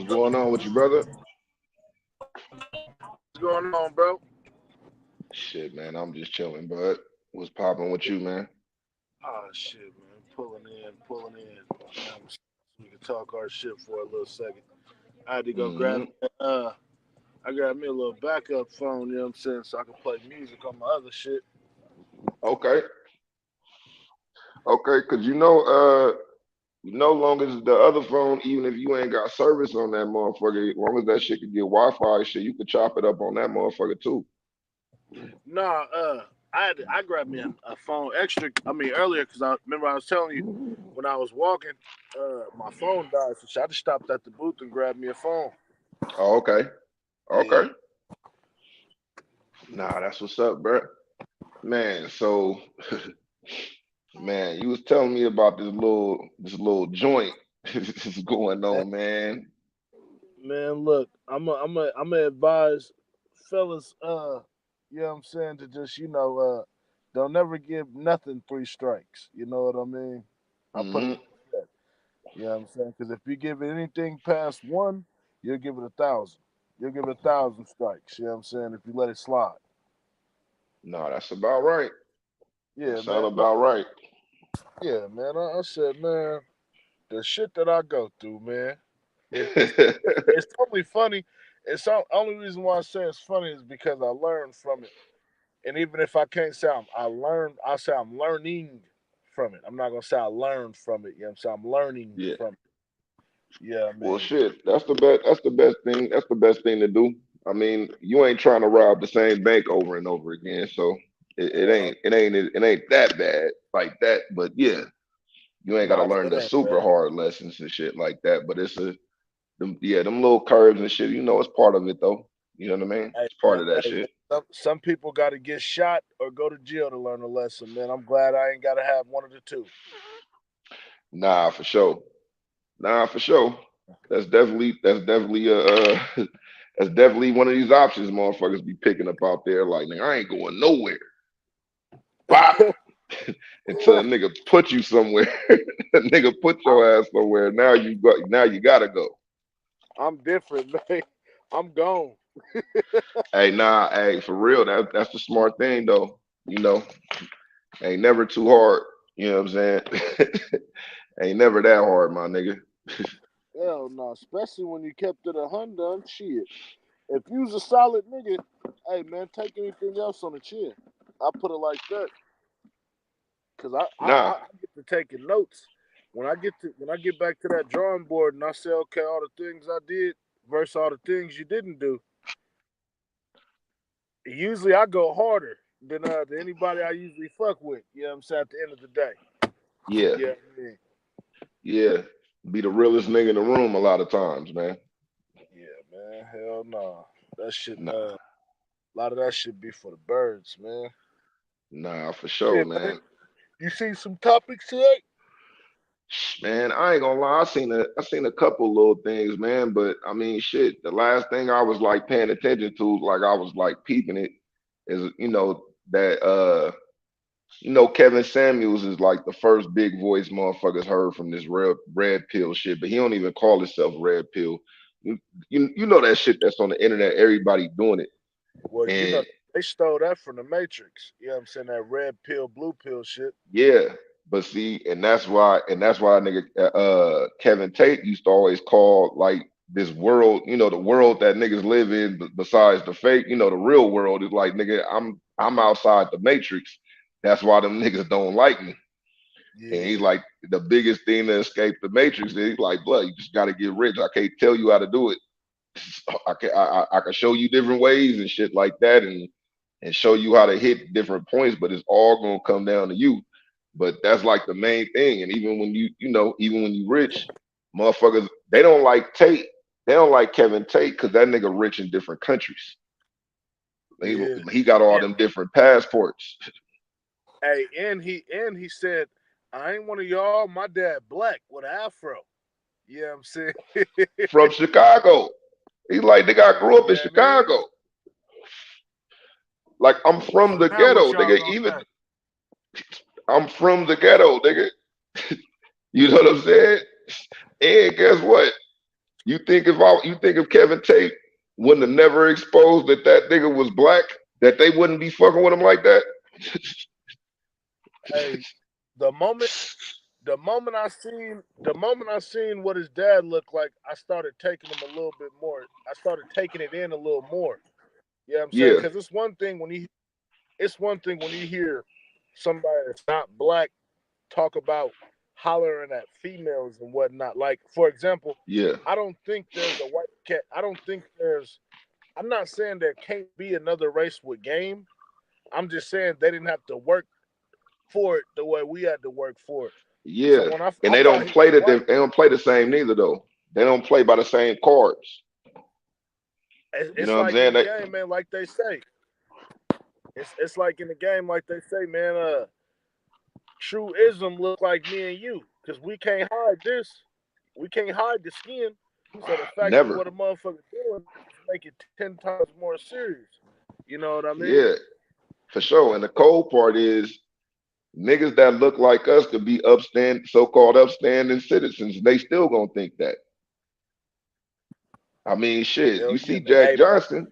What's going on with you, brother? What's going on, bro? Shit, man, I'm just chilling, bud. What's popping with you, man? Oh shit, man. Pulling in. So we can talk our shit for a little second. I had to go grab Hmm. I grabbed me a little backup phone, you know what I'm saying, so I can play music on my other shit. Okay, okay, cause long as the other phone, even if you ain't got service on that motherfucker, as long as that shit can get Wi-Fi, shit, you could chop it up on that motherfucker too. Nah, I grabbed me a phone extra. I mean earlier because I remember I was telling you when I was walking, my phone died, so I just stopped at the booth and grabbed me a phone. Oh, okay, Yeah. okay. Nah, that's what's up, bro. Man, so man, you was telling me about this little joint that's going on, man. Man, look, I'm a advise fellas, you know what I'm saying, to just, don't never give nothing three strikes. You know what I mean? I put it Hmm. like that. You know what I'm saying? Because if you give it anything past one, you'll give it 1,000. You'll give it 1,000 strikes. You know what I'm saying? If you let it slide. No, that's about right. That Yeah, sound man. No, about right. yeah, man. I said, man, the shit that I go through, man, it's it's totally funny. It's the only reason why I say it's funny is because I learned from it. And even if I can't say I learned, I say I'm learning from it. I'm not gonna say I learned from it. You know what I'm saying? I'm learning Yeah. from it. Yeah, I Well, mean, shit. That's the best. That's the best thing. That's the best thing to do. I mean, you ain't trying to rob the same bank over and over again, so it hell, ain't it ain't it ain't that bad like that. But yeah, you ain't got to no, learn it the ain't super bad. hard lessons and shit like that. But them little curves and shit. You know, it's part of it though. You know what I mean? Hey It's part man, of that hey man. shit. Some people got to get shot or go to jail to learn a lesson, man. I'm glad I ain't got to have one of the two. Nah, for sure. Nah, for sure. That's definitely that's definitely one of these options motherfuckers be picking up out there. Like, nigga, I ain't going nowhere. Bop! Until a nigga put you somewhere. A nigga put I'm your ass somewhere. Now you gotta go. I'm different, man. I'm gone. Hey, nah, hey, for real, that's the smart thing though. You know, ain't never too hard. You know what I'm saying? Ain't never that hard, my nigga. Hell no, especially when you kept it 100. Shit, if you's a solid nigga, hey man, take anything else on the chin. I put it like that. Cause Nah, I get to taking notes when I get back to that drawing board and I say, okay, all the things I did versus all the things you didn't do. Usually I go harder than anybody I usually fuck with. You know what I'm saying? At the end of the day, yeah, yeah, man. yeah. Be the realest nigga in the room a lot of times, man. Yeah, man. Hell no, that shit. Nah, A lot of that shit be for the birds, man. nah, for sure, Shit, man. man. You see some topics today? Man, I ain't gonna lie. I seen a couple little things, man. But I mean, shit. The last thing I was like paying attention to, like I was like peeping it, is that Kevin Samuels is like the first big voice motherfuckers heard from this red pill shit. But he don't even call himself red pill. You you know that shit that's on the internet. Everybody doing it, Well, you know and they stole that from the Matrix. You know what I'm saying? That red pill, blue pill shit. yeah. But see, and that's why nigga Kevin Tate used to always call like this world, the world that niggas live in, besides the fake, the real world is like, nigga, I'm outside the matrix. That's why them niggas don't like me. And he's Yeah, like, the biggest thing to escape the matrix is, he's like, blood, you just gotta get rich. I can't tell you how to do it. I can show you different ways and shit like that, and show you how to hit different points, but it's all gonna come down to you. But that's like the main thing. And even when even when you rich, motherfuckers, they don't like Tate. They don't like Kevin Tate because that nigga rich in different countries. He, yeah. he got all And them different passports hey, and he said, I ain't one of y'all. My dad black with an afro. You know what I'm saying? from Chicago. He's like, nigga, I grew up in Yeah, man. Chicago. Like, I'm from So the now what ghetto, y'all nigga. gonna Even say? I'm from the ghetto, nigga. You know what I'm saying? And guess what? You think if Kevin Tate wouldn't have never exposed that nigga was black, that they wouldn't be fucking with him like that? Hey, the moment I seen what his dad looked like, I started taking him a little bit more. I started taking it in a little more. You know what I'm saying? Yeah, Because it's one thing when you hear somebody that's not black talk about hollering at females and whatnot. Like, for example, yeah, I don't think there's a white cat. I'm not saying there can't be another race with game. I'm just saying they didn't have to work for it the way we had to work for it. So yeah. when And I they thought don't he play was that. They white, don't play the same neither though. They don't play by the same cards. You it's know what I'm like in saying? the game, man. Like they say, it's like in the game, like they say, man. True ism look like me and you, because we can't hide this. We can't hide the skin. So the fact of Never. what a motherfucker doing make it 10 times more serious. You know what I mean? Yeah, for sure. And the cold part is niggas that look like us could be so-called upstanding citizens. They still gonna think that. I mean, shit. Hell You yeah, see man. Jack Hey, man, Johnson.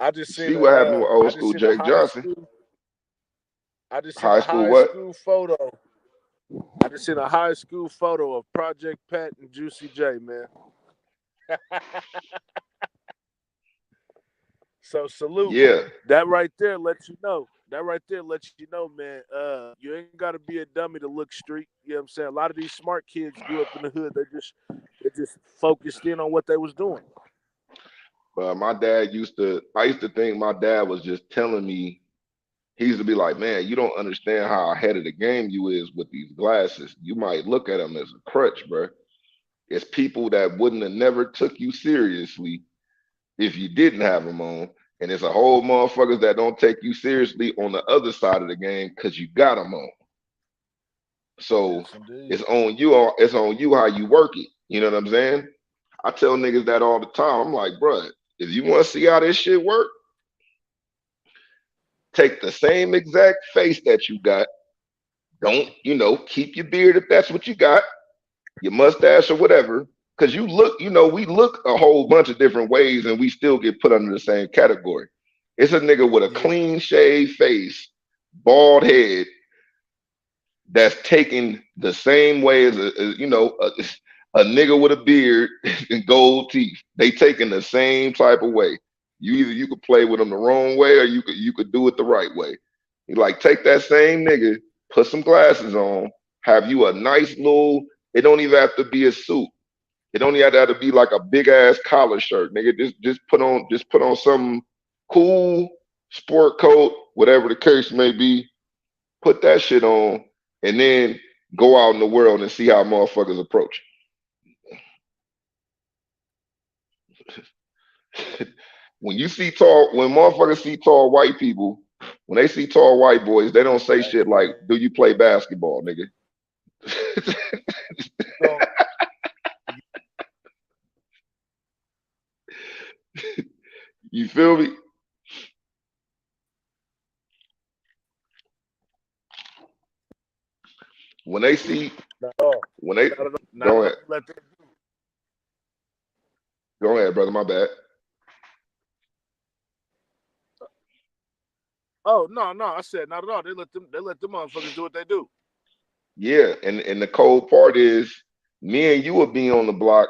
I just You seen see what happened with I old just school seen a Jake Johnson. High school high what? school photo. I just seen a high school photo of Project Pat and Juicy J, man. So salute. Yeah, That right there lets you know. That right there lets you know, man. You ain't gotta be a dummy to look street. You know what I'm saying? A lot of these smart kids grew up in the hood. They just focused in on what they was doing. but I used to think my dad was just telling me, he used to be like, man, you don't understand how ahead of the game you is with these glasses. You might look at them as a crutch, bro. It's people that wouldn't have never took you seriously if you didn't have them on. And it's a whole motherfuckers that don't take you seriously on the other side of the game because you got them on. So Yes, indeed. it's on you. It's on you how you work it. You know what I'm saying? I tell niggas that all the time. I'm like, bruh, if you want to see how this shit work, take the same exact face that you got. Don't, keep your beard if that's what you got, your mustache or whatever. Cause you look, we look a whole bunch of different ways and we still get put under the same category. It's a nigga with a Yeah. clean shaved face, bald head, that's taken the same way as a nigga with a beard and gold teeth. They taken the same type of way. You could play with them the wrong way or you could do it the right way. You like take that same nigga, put some glasses on, have you a nice little. It don't even have to be a suit. It only have to be like a big ass collar shirt, nigga. Just put on some cool sport coat, whatever the case may be. Put that shit on, and then go out in the world and see how motherfuckers approach. When motherfuckers see tall white people, when they see tall white boys, they don't say Thanks, shit like, man. "Do you play basketball, nigga?" So You feel me? When they see, not at all. when they Not at all. Not go at all. ahead, Let them, go ahead, brother. My bad. oh no. I said not at all. They let them motherfuckers do what they do. Yeah, and the cold part is, me and you would be on the block,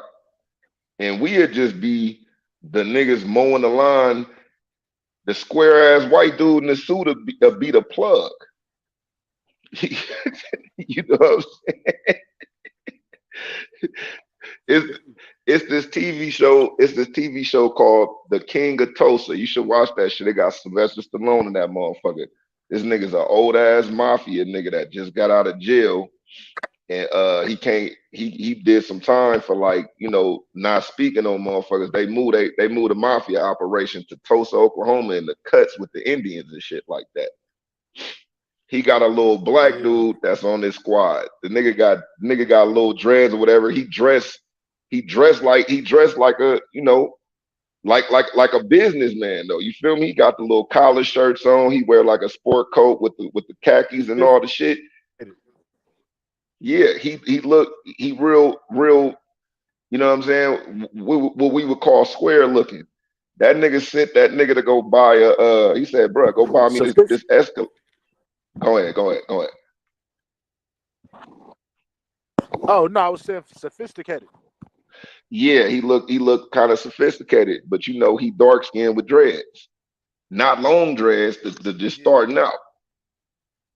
and we'd just be the niggas mowing the lawn. The square ass white dude in the suit would be the plug. You know what I'm saying? It's it's this TV show. It's this TV show called The King of Tulsa. You should watch that shit. They got Sylvester Stallone in that motherfucker. This nigga's an old ass mafia nigga that just got out of jail, and he can't. He did some time for like not speaking on motherfuckers. They moved the mafia operation to Tulsa, Oklahoma, in the cuts with the Indians and shit like that. He got a little black Yeah. dude that's on this squad. The nigga got little dreads or whatever. He dressed like a like a businessman though. You feel me? He got the little collar shirts on. He wear like a sport coat with the khakis and all the shit. Yeah, he real You know what I'm saying? What we would call square looking. That nigga sent that nigga to go buy a. He said, "Bro, go buy me this Escalade." Go ahead, go ahead, go ahead. Oh no, I was saying sophisticated. Yeah, he looked kind of sophisticated, but you know he dark skinned with dreads, not long dreads, the just Yeah. starting out.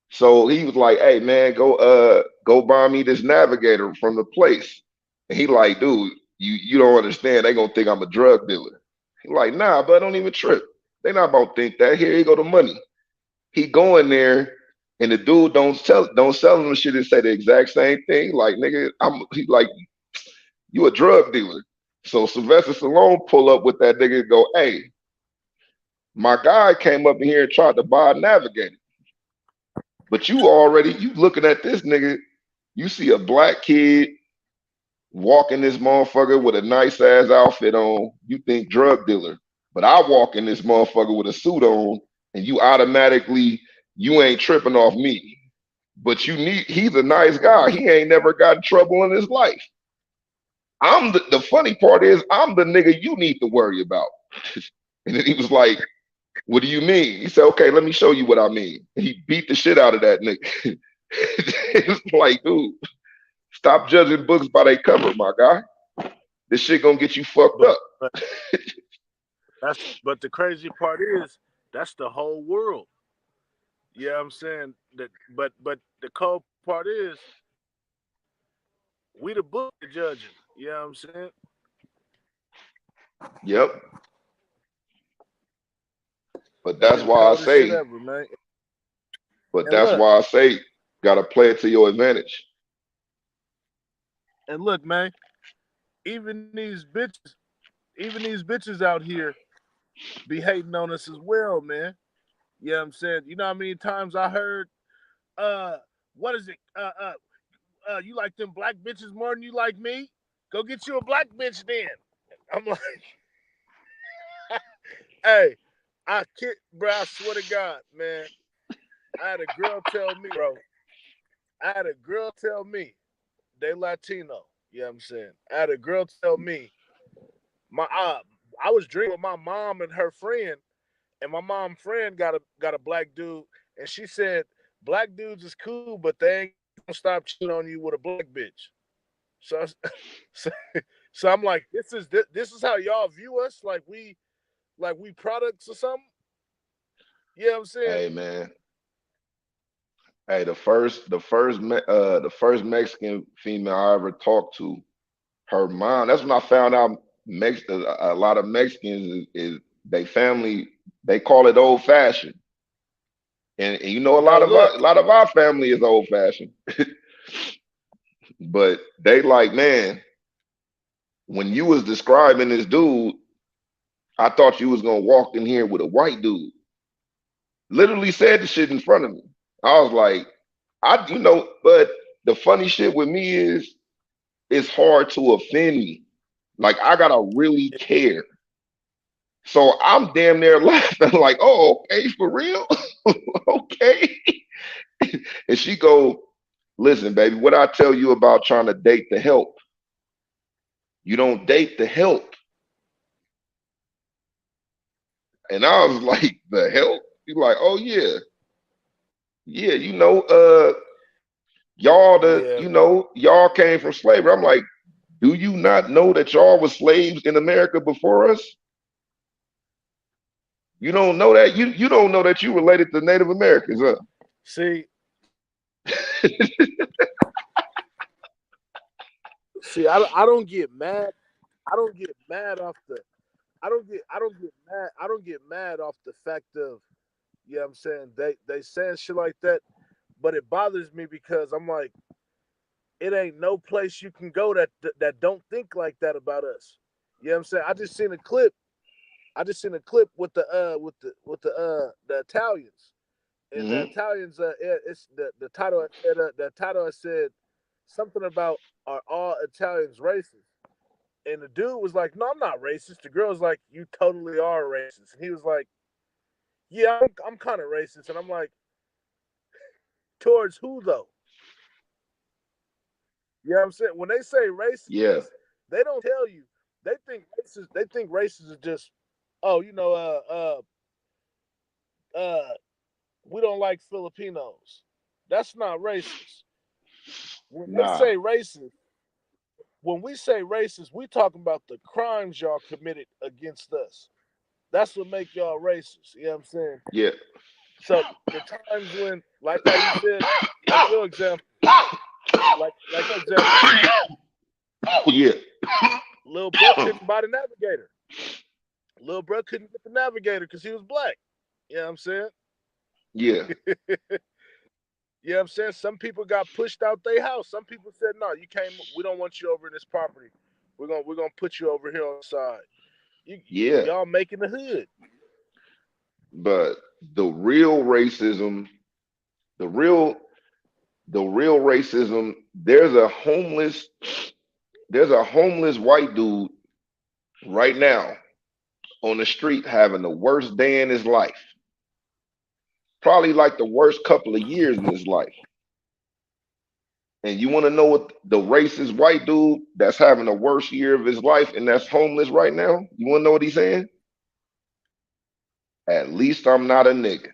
So he was like, "Hey man, go buy me this navigator from the place." And he like, "Dude, you don't understand. They gonna think I'm a drug dealer." He like, "Nah, but don't even trip. They not about to think that. Here you go the money." He go in there, and the dude don't sell him the shit and say the exact same thing. Like, nigga, he like, you a drug dealer. So Sylvester Stallone pull up with that nigga and go, "Hey, my guy came up in here and tried to buy a navigator. But you looking at this nigga, you see a black kid walking this motherfucker with a nice ass outfit on, you think drug dealer. But I walk in this motherfucker with a suit on, and you automatically, you ain't tripping off me. But he's a nice guy. He ain't never got in trouble in his life. The funny part is I'm the nigga you need to worry about." And then he was like, "What do you mean?" He said, "Okay, let me show you what I mean." And he beat the shit out of that nigga. It's like, dude, stop judging books by their cover, my guy. This shit gonna get you fucked But up. but but the crazy part is that's the whole world. Yeah, I'm saying that. But the cold part is we the book judging. You know what I'm saying? Yep. But And that's it's the why I coldest shit say, ever, man. but And that's look, why I say, gotta play it to your advantage. and look, man. Even these bitches, even these bitches out here be hating on us as well, man. Yeah, I'm saying. You know how many times I heard, uh, what is it? You like them black bitches more than you like me? Go get you a black bitch then. I'm like, hey, I kid, bro. I swear to God, man. I had a girl tell me, bro. I had a girl tell me they Latino. You know what I'm saying? I had a girl tell me my I was drinking with my mom and her friend, and my mom friend got a black dude, and she said black dudes is cool, but they ain't gonna stop cheating on you with a black bitch. So, so, so I'm like, this is how y'all view us, like we products or something. You know what I'm saying? Hey man. Hey, the first Mexican female I ever talked to, her mom. That's when I found out a lot of Mexicans is they family. They call it old fashioned, and you know No, a look, lot of our family is old fashioned. But they like, man, when you was describing this dude, I thought you was gonna walk in here with a white dude. Literally said the shit in front of me. I was like, but the funny shit with me is it's hard to offend me. Like I gotta really care. So I'm damn near laughing, like, "Oh, okay, for real? Okay." And she go, "Listen, baby, what I tell you about trying to date the help? You don't date the help." And I was like, "The help?" He's like, "Oh yeah, yeah, yeah, y'all came from slavery." I'm like, "Do you not know that y'all were slaves in America before us? You don't know that? You don't know that you related to Native Americans, huh?" see, I don't get mad. I don't get mad off the. I don't get mad off the fact of, you know what I'm saying, they saying shit like that, but it bothers me because I'm like, it ain't no place you can go that don't think like that about us. You know what I'm saying? I just seen a clip. I just seen a clip with the Italians, and the Hmm. Italians. It's the title. The title said something about, are all Italians racist? And the dude was like, "No, I'm not racist." The girl was like, "You totally are racist." And he was like, "Yeah, I'm kind of racist." And I'm like, "Towards who though?" You know what I'm saying? When they say racist, Yeah. They don't tell you. They think races are just, oh, uh, we don't like Filipinos. That's not racist. When they Nah. say racist, when we say racist, we talking about the crimes y'all committed against us. That's what make y'all racist. You know what I'm saying? Yeah. So the times when, like how you said, like your example, like your example, Yeah. Lil Bro couldn't buy the Navigator. Lil Bro couldn't get the Navigator because he was black. You know what I'm saying? Yeah. You know what I'm saying? Some people got pushed out their house. Some people said, "No, you can't. We don't want you over in this property. We're gonna put you over here on the side." Yeah. Y'all making the hood. But the real racism, the real racism, there's a homeless white dude right now on the street having the worst day in his life. Probably like the worst couple of years in his life. And you want to know what the racist white dude that's having the worst year of his life and that's homeless right now? You want to know what he's saying? At least I'm not a nigga.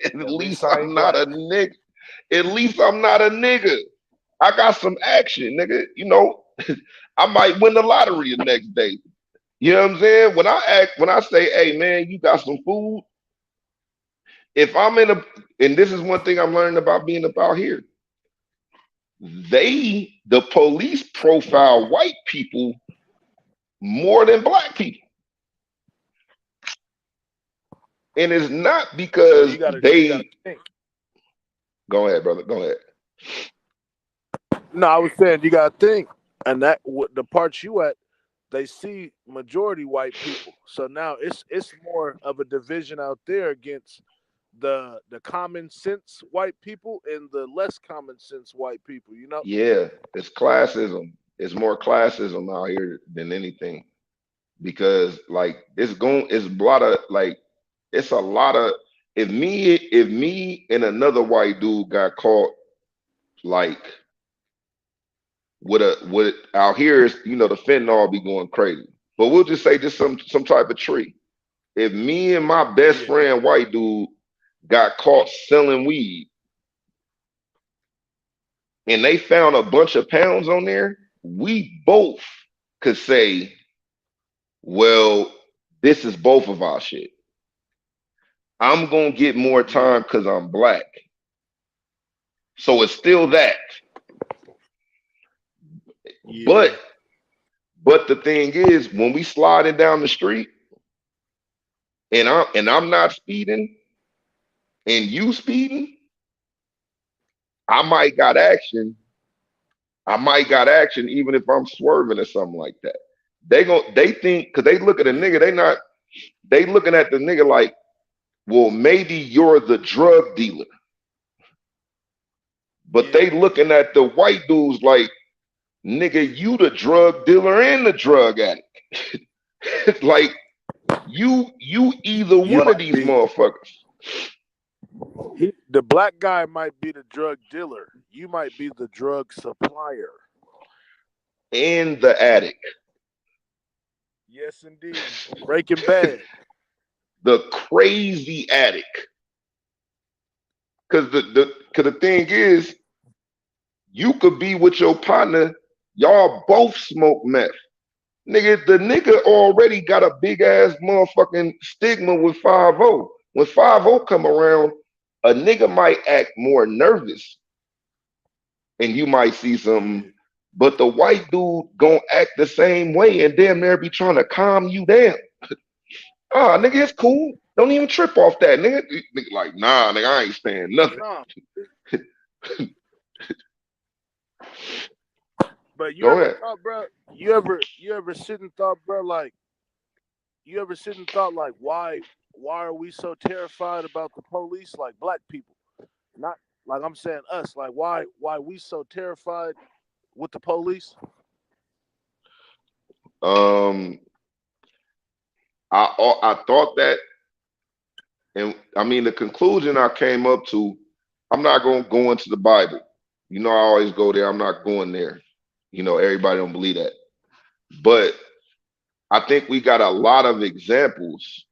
At At least least I I'm ain't not black. a nigga. At least I'm not a nigga. I got some action, nigga. You know, I might win the lottery the next day. You know what I'm saying? When I say, hey man, you got some food. If I'm in a, and this is one thing I'm learning about being about here. The police profile white people more than black people. And it's not Well, because you gotta they, think. go ahead, brother, go ahead. No, I was saying you gotta think, and that the parts you at, they see majority white people. So now it's more of a division out there against the common sense white people and the less common sense white people. You know? Yeah, it's classism. It's more classism out here than anything. Because like it's a lot of like it's a lot of if me and another white dude got caught like with out here is the fentanyl be going crazy. But we'll just say just some type of tree. If me and my best Yeah. friend white dude got caught selling weed and they found a bunch of pounds on there, we both could say, well, this is both of our shit. I'm gonna get more Yeah. time because I'm black. So it's still that. Yeah. But the thing is, when we sliding down the street and I'm not speeding and you speeding, I might got action. I might got action even if I'm swerving or something like that. They think because they look at a Yeah. nigga, they looking at the nigga like, well, maybe you're the drug dealer. But Yeah. they looking at the white dudes like, nigga, you the drug dealer and the drug addict. Like you either You one of might these be motherfuckers. the black guy might be the drug dealer. You might be the drug supplier. And the addict. Yes, indeed. Breaking Bad. The crazy addict. Cause the thing is, you could be with your partner, y'all both smoke meth. Nigga, the nigga already got a big ass motherfucking stigma with 5-0. When 5-0 come around, a nigga might act more nervous and you might see Yeah. something, but the white dude gonna act the same way and damn near be trying to calm you down. Ah, nigga, it's cool. Don't even trip off that, nigga. Nigga like, nah, nigga, I ain't saying nothing. No. But you Go ever ahead. thought, bro? You ever sit and thought, bro? Like you ever sit and thought, like why are we so terrified about the police, like black people? Not like I'm saying us. Like why we so terrified with the police? Um, I thought that, and I mean the conclusion I came up to. I'm not gonna go into the Bible. You know, I always go there. I'm not going there. Everybody don't believe that. But I think we got a lot of examples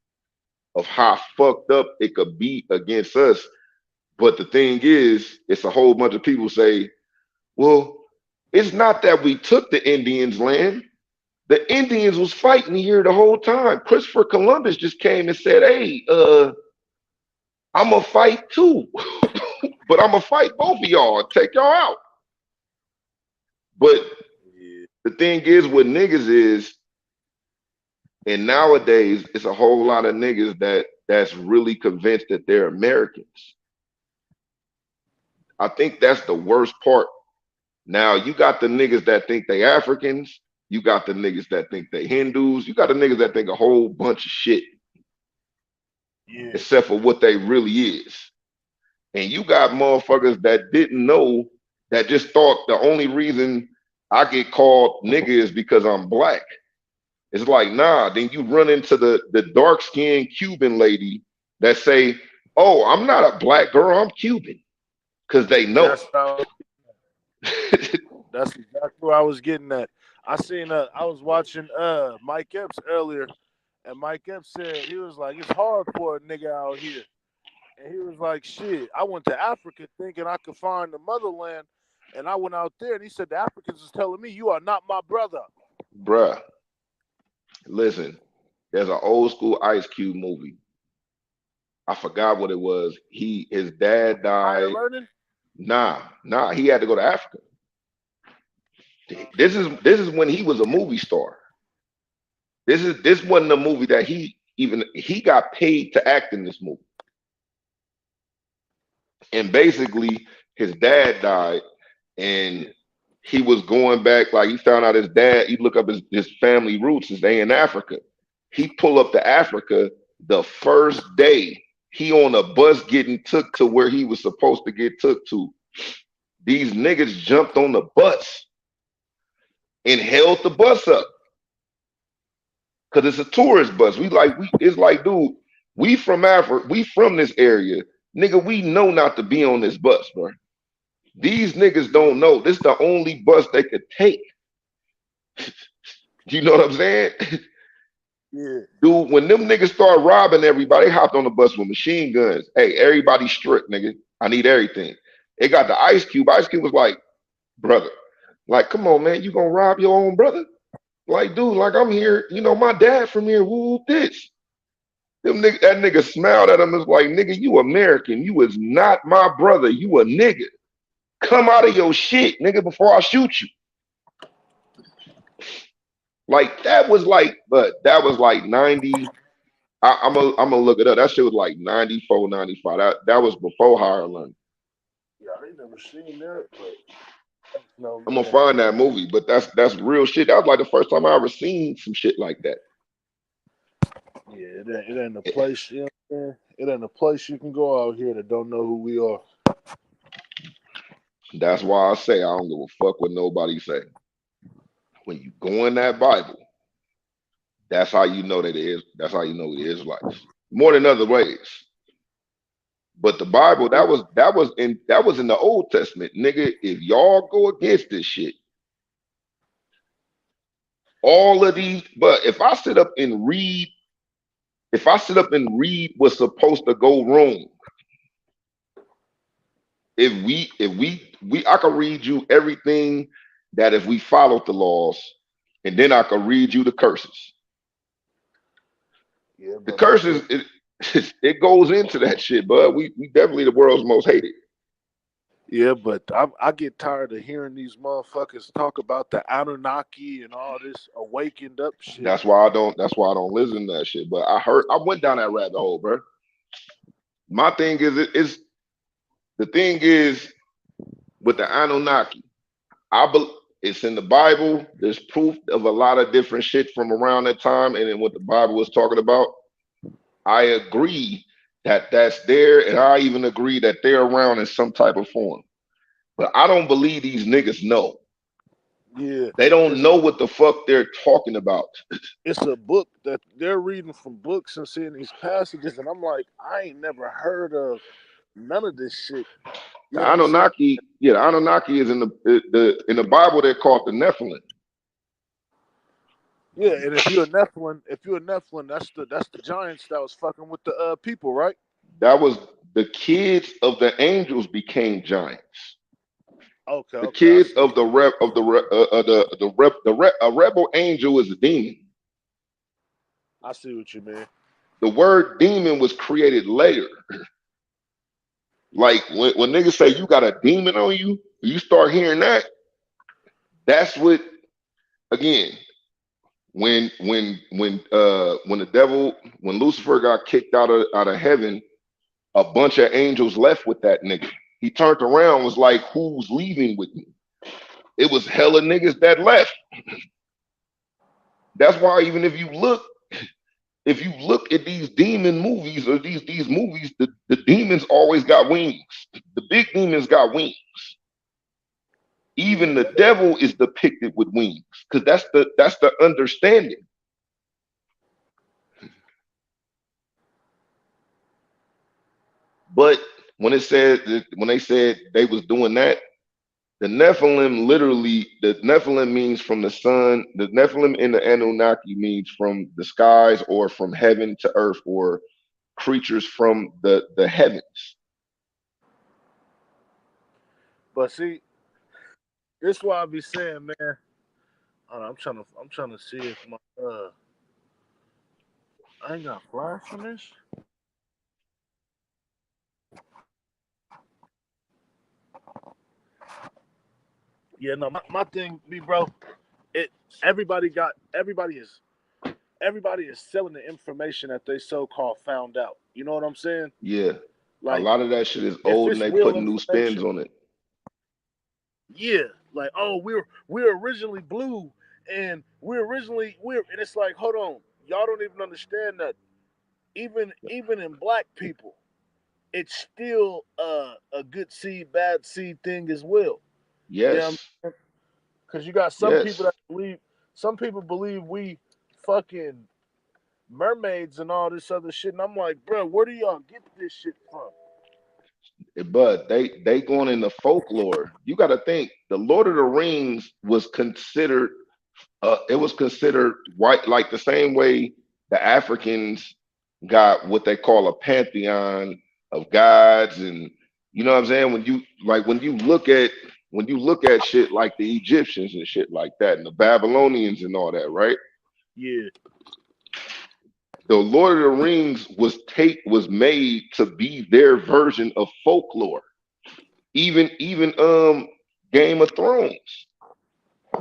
of how fucked up it could be against us. But the thing is, it's a whole bunch of people say, well, it's not that we took the Indians' land. The Indians was fighting here the whole time. Christopher Columbus just came and said, hey, I'm going to fight too. But I'm going to fight both of y'all and take y'all out. But the thing is with niggas is, and nowadays it's a whole lot of niggas that's really convinced that they're Americans. I think that's the worst part. Now you got the niggas that think they Africans, you got the niggas that think they Hindus, you got the niggas that think a whole bunch of shit. Yeah. Except for what they really is. And you got motherfuckers that didn't know, that just thought the only reason I get called nigga is because I'm black. It's like, nah, then you run into the dark-skinned Cuban lady that say, oh, I'm not a black girl, I'm Cuban. Because they know. That's exactly what I was getting at. I was watching Mike Epps earlier, and Mike Epps said, he was like, it's hard for a nigga out here. And he was like, shit, I went to Africa thinking I could find the motherland, and I went out there, and he said, the Africans was telling me, you are not my brother. Bruh, listen, there's an old school Ice Cube movie. I forgot what it was. His dad died. Nah, he had to go to Africa. This is when he was a movie star. This wasn't a movie that he got paid to act in this movie. And basically his dad died and he was going back, like he found out his dad, he look up his family roots, they in Africa. He pull up to Africa the first day. He on a bus getting took to where he was supposed to get took to. These niggas jumped on the bus and held the bus up. Cause it's a tourist bus. It's like, dude, we from Africa, we from this area. Nigga, we know not to be on this bus, bro. These niggas don't know. This is the only bus they could take. You know what I'm saying? Yeah. Dude, when them niggas start robbing everybody, they hopped on the bus with machine guns. Hey, everybody strict, nigga. I need everything. They got the Ice Cube. Ice Cube was like, brother, like, come on, man, you gonna rob your own brother? Like, dude, like, I'm here, my dad from here, whoop this. That nigga smiled at him and was like, nigga, you American. You is not my brother. You a nigga. Come out of your shit, nigga, before I shoot you. Like, that was like 90. I'm gonna look it up. That shit was like 94, 95. That was before Higher Learning. Yeah, I ain't never seen that, but no, I'm gonna find that movie, but that's real shit. That was like the first time I ever seen some shit like that. Yeah, it ain't a place, you know what I'm saying? It ain't a place you can go out here that don't know who we are. That's why I say I don't give a fuck what nobody say. When you go in that Bible, that's how you know that it is. That's how you know it is like more than other ways. But the Bible, that was in the Old Testament, nigga. If y'all go against this shit, all of these. But if I sit up and read what's supposed to go wrong, I can read you everything that if we followed the laws, and then I can read you the curses. Yeah, the curses, it goes into that shit, bud. We definitely the world's most hated. Yeah, but I get tired of hearing these motherfuckers talk about the Anunnaki and all this awakened up shit. That's why I don't listen to that shit. But I went down that rabbit hole, bro. My thing is, the thing is with the Anunnaki, it's in the Bible. There's proof of a lot of different shit from around that time, and then what the Bible was talking about. I agree that that's there, and I even agree that they're around in some type of form. But I don't believe these niggas know. Yeah, they don't know what the fuck they're talking about. It's a book that they're reading from books and seeing these passages, and I'm like, I ain't never heard of none of this shit. The Anunnaki, the Anunnaki is in the Bible. They're called the Nephilim. Yeah, and if you're a Nephilim, that's the giants that was fucking with the people, right? That was the kids of the angels became giants. Okay. The kids of the a rebel angel is a demon. I see what you mean. The word demon was created later. Like when niggas say you got a demon on you, you start hearing that. That's what, again, when the devil, when Lucifer got kicked out of heaven, a bunch of angels left with that nigga. He turned around, was like, who's leaving with me? It was hella niggas that left. That's why even if you look at these demon movies or these movies, the demons always got wings. The big demons got wings. Even the devil is depicted with wings, because that's the understanding. But when they said they was doing that, the Nephilim literally, the Nephilim means from the sun. The Nephilim in the Anunnaki means from the skies or from heaven to earth, or creatures from the heavens. But see, this is why I be saying, man. I'm trying to see if my I ain't got flash on this. Yeah, no, my thing be, bro. Everybody is selling the information that they so-called found out. You know what I'm saying? Yeah. Like, a lot of that shit is old and they put new spins on it. Yeah, like, oh, we're originally blue, and and it's like, hold on, y'all don't even understand that. Even in black people, it's still a good seed, bad seed thing as well. Yes. Yeah, because you got some people that believe. Some people believe we fucking mermaids and all this other shit, and I'm like, bro, where do y'all get this shit from? But they going into folklore. You got to think the Lord of the Rings was considered. It was considered white, like the same way the Africans got what they call a pantheon of gods, and you know what I'm saying. When you look at shit like the Egyptians and shit like that, and the Babylonians and all that, right? Yeah. The Lord of the Rings was made to be their version of folklore. Even Game of Thrones.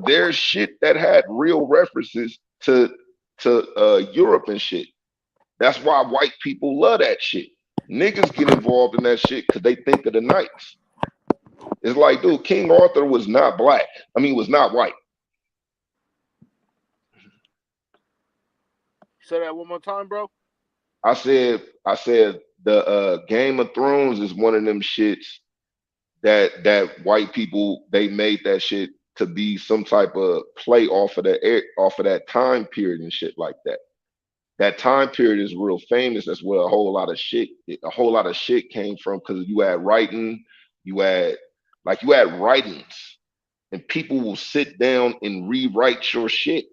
There's shit that had real references to Europe and shit. That's why white people love that shit. Niggas get involved in that shit because they think of the knights. It's like, dude, King Arthur was not black. I mean, was not white. Say that one more time, bro. I said the Game of Thrones is one of them shits that white people, they made that shit to be some type of play off of that time period and shit like that. That time period is real famous. That's where a whole lot of shit came from, because you had writing, you had writings, and people will sit down and rewrite your shit.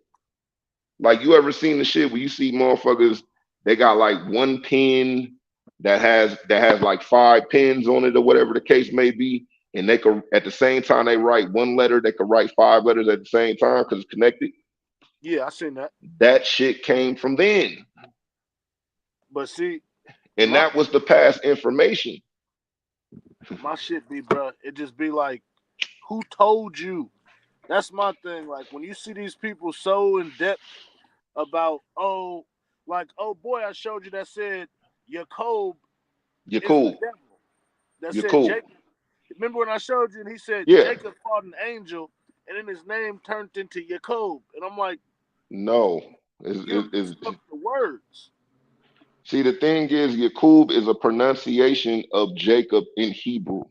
Like, you ever seen the shit where you see motherfuckers, they got like one pen that has like 5 pens on it or whatever the case may be, and they could, at the same time they write one letter, they could write 5 letters at the same time because it's connected. Yeah, I seen that. That shit came from then. But see, and that was the past information. My shit be, bro, it just be like, who told you? That's my thing. Like, when you see these people so in depth about, oh boy, I showed you that said Jacob is the devil. That said Jacob. Remember when I showed you and he said Jacob fought an angel and then his name turned into Jacob. And I'm like, no. It's the words. See, the thing is, Jacob is a pronunciation of Jacob in Hebrew.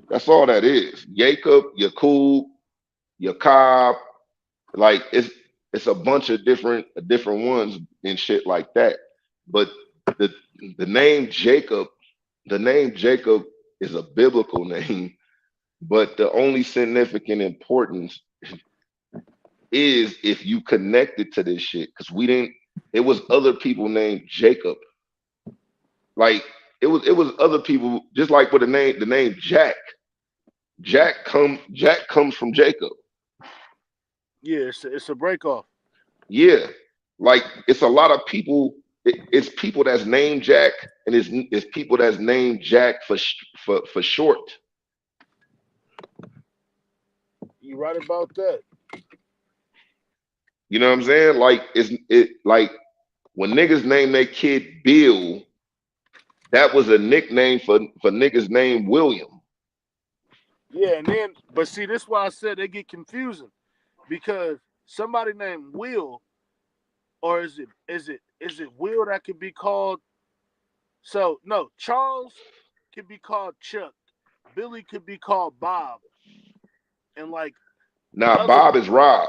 That's all that is. Jacob, Jacob, like it's a bunch of different ones and shit like that. But the name Jacob the name Jacob is a biblical name, but the only significant importance is if you connected to this shit. Because we didn't, it was other people named Jacob. Like it was other people, just like with the name Jack. Jack comes from Jacob. Yeah, it's a break off. Yeah. Like it's a lot of people, it's people that's named Jack, and it's people that's named Jack for short. You right about that. You know what I'm saying? Like it like when niggas name their kid Bill, that was a nickname for niggas named William. Yeah, and then but see, this is why I said they get confusing because somebody named Will, or is it Will that could be called? So no, Charles could be called Chuck, Billy could be called Bob, and like Now other Bob is Rob.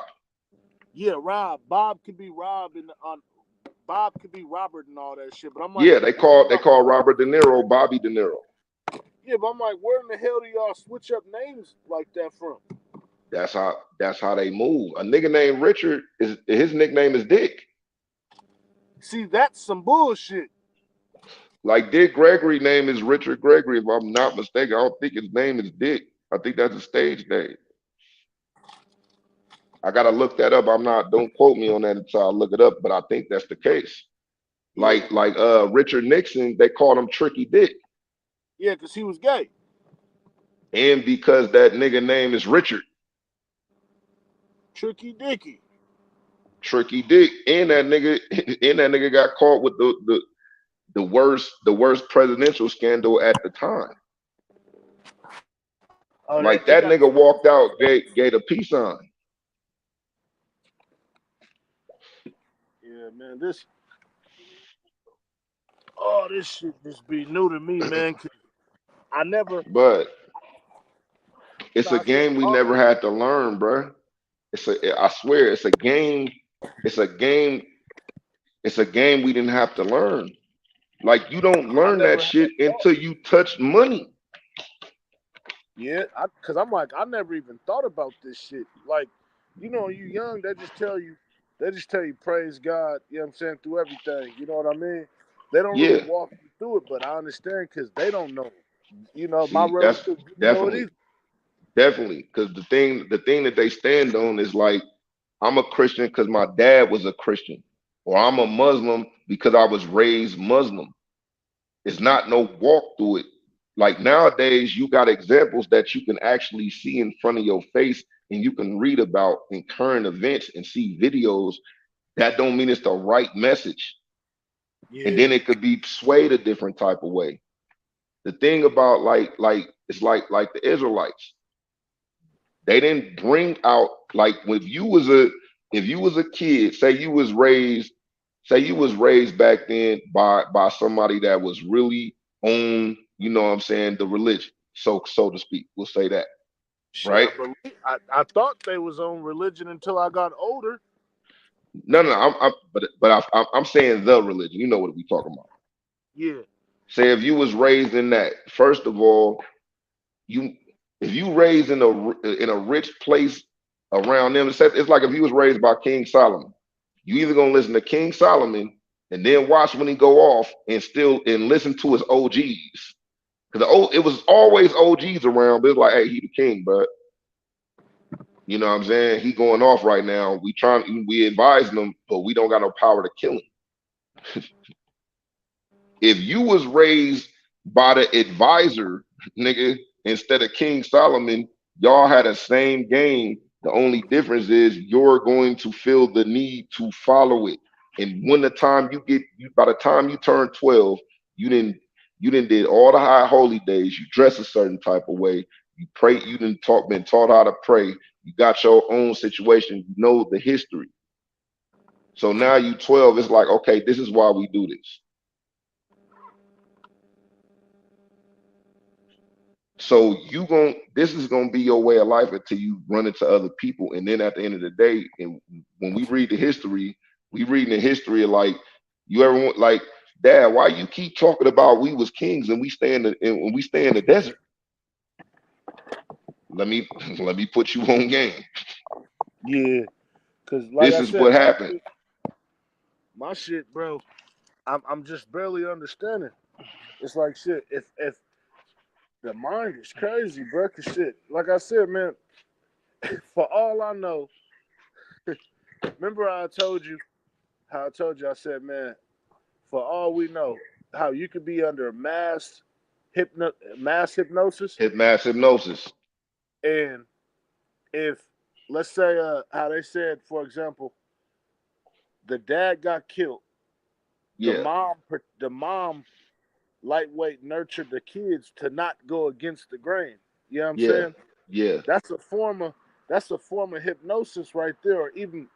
yeah, Rob. Bob could be Rob and on Bob could be Robert and all that shit. But I'm like, Yeah, they call Robert De Niro Bobby De Niro. yeah, but I'm like, where in the hell do y'all switch up names like that from? That's how they move. A nigga named Richard is his nickname is Dick. See, that's some bullshit. Like Dick Gregory name is Richard Gregory, if I'm not mistaken. I don't think his name is Dick. I think that's a stage name. I gotta look that up. Don't quote me on that until I look it up, but I think that's the case. Yeah, Like Richard Nixon, they called him Tricky Dick. yeah, because he was gay. And because that nigga name is Richard, Tricky Dicky. Tricky Dick, and that nigga got caught with the worst presidential scandal at the time. Oh, Like they that got nigga walked out, gave a peace sign. yeah, man. This shit just be new to me, man. 'Cause I never, But it's no, a I said, game we never had to learn, bruh. I swear, it's a game. It's a game. It's a game we didn't have to learn. Like you don't I learn that never had shit thought. until you touch money. Yeah, because I'm like, I never even thought about this shit. Like, you young, they just tell you praise God. You know what I'm saying, through everything. You know what I mean? They don't really Yeah. walk you through it, but I understand because they don't know. My See, that's relatives didn't know it definitely, either. definitely, because the thing that they stand on is like, I'm a Christian because my dad was a Christian, or I'm a Muslim because I was raised Muslim. It's not no walk through it. Like nowadays, you got examples that you can actually see in front of your face, and you can read about in current events and see videos. That don't mean it's the right message, and Yeah, then it could be swayed a different type of way. The thing about it's like the Israelites, they didn't bring out like when if you was a kid, say you was raised back then by somebody that was really on, you know what I'm saying, the religion, so to speak. We'll say that, shit. right? I thought they was on religion until I got older. No, no, I'm saying the religion. You know what we talking about. Yeah, Say if you was raised in that, first of all, you if you raised in a rich place around them, it's like if you was raised by King Solomon. You either gonna listen to King Solomon and then watch when he go off and listen to his OGs. Because it was always OGs around, but it's like, hey, he the king, but you know what I'm saying? He going off right now. We advising him, but we don't got no power to kill him. If you was raised by the advisor, nigga, instead of King Solomon, y'all had the same game. The only difference is you're going to feel the need to follow it. And when by the time you turn 12, you didn't did all the high holy days. You dress a certain type of way. You pray. You been taught how to pray. You got your own situation. You know the history. So now you 12. It's like, okay, this is why we do this. So this is gonna be your way of life until you run into other people, and then at the end of the day, and when we read the history, we read in the history of like you ever want like Dad, why you keep talking about we was kings and we stay in the and when we stay in the desert? Let me let me put you on game. Yeah, cause like This I is said, what happened. my shit, bro. I'm just barely understanding. It's like shit. If the mind is crazy, bro. Cause shit, like I said, man. For all I know, remember how I told you. I said, man, for all we know, how you could be under mass hypnosis, Hit mass hypnosis. and if let's say how they said, for example, the dad got killed, the Yeah, mom the mom lightweight nurtured the kids to not go against the grain. You know what I'm yeah, saying? yeah, That's a form of hypnosis right there, or even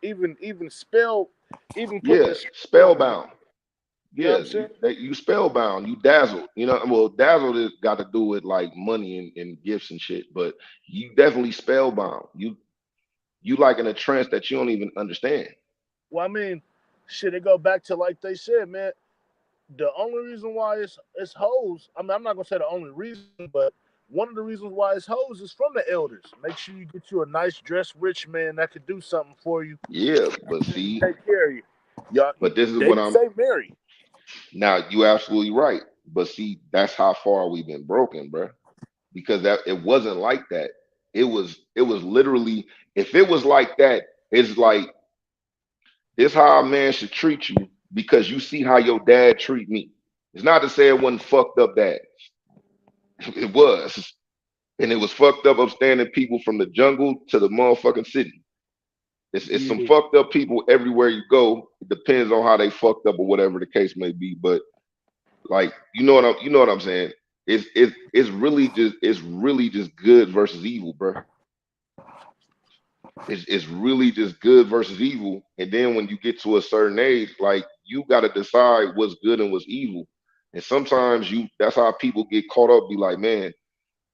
spell, even putting yeah. a spell on a nigga. Spellbound. You know what Yeah, I'm saying? you spellbound, you dazzled. You know, well, dazzled has got to do with like money and gifts and shit, but you definitely spellbound. You like in a trance that you don't even understand. Well, I mean, shit, it go back to like they said, man. The only reason why it's hoes. I mean, I'm not gonna say the only reason, but one of the reasons why it's hoes is from the elders. Make sure you get you a nice dressed rich man that could do something for you, Yeah, but see, take care of you. Y'all, but this is they what didn't I'm say marry. now. You absolutely right, but see, that's how far we've been broken, bro. Because that it wasn't like that. It was literally if it was like that, it's like this how a man should treat you because you see how your dad treat me. It's not to say it wasn't fucked up dad. It was. And it was fucked up upstanding people from the jungle to the motherfucking city. It's some Yeah, fucked up people everywhere you go. It depends on how they fucked up or whatever the case may be. But like you know what I'm saying. It's really just good versus evil, bro. It's really just good versus evil. And then when you get to a certain age, like you got to decide what's good and what's evil. And sometimes you that's how people get caught up. Be like, man,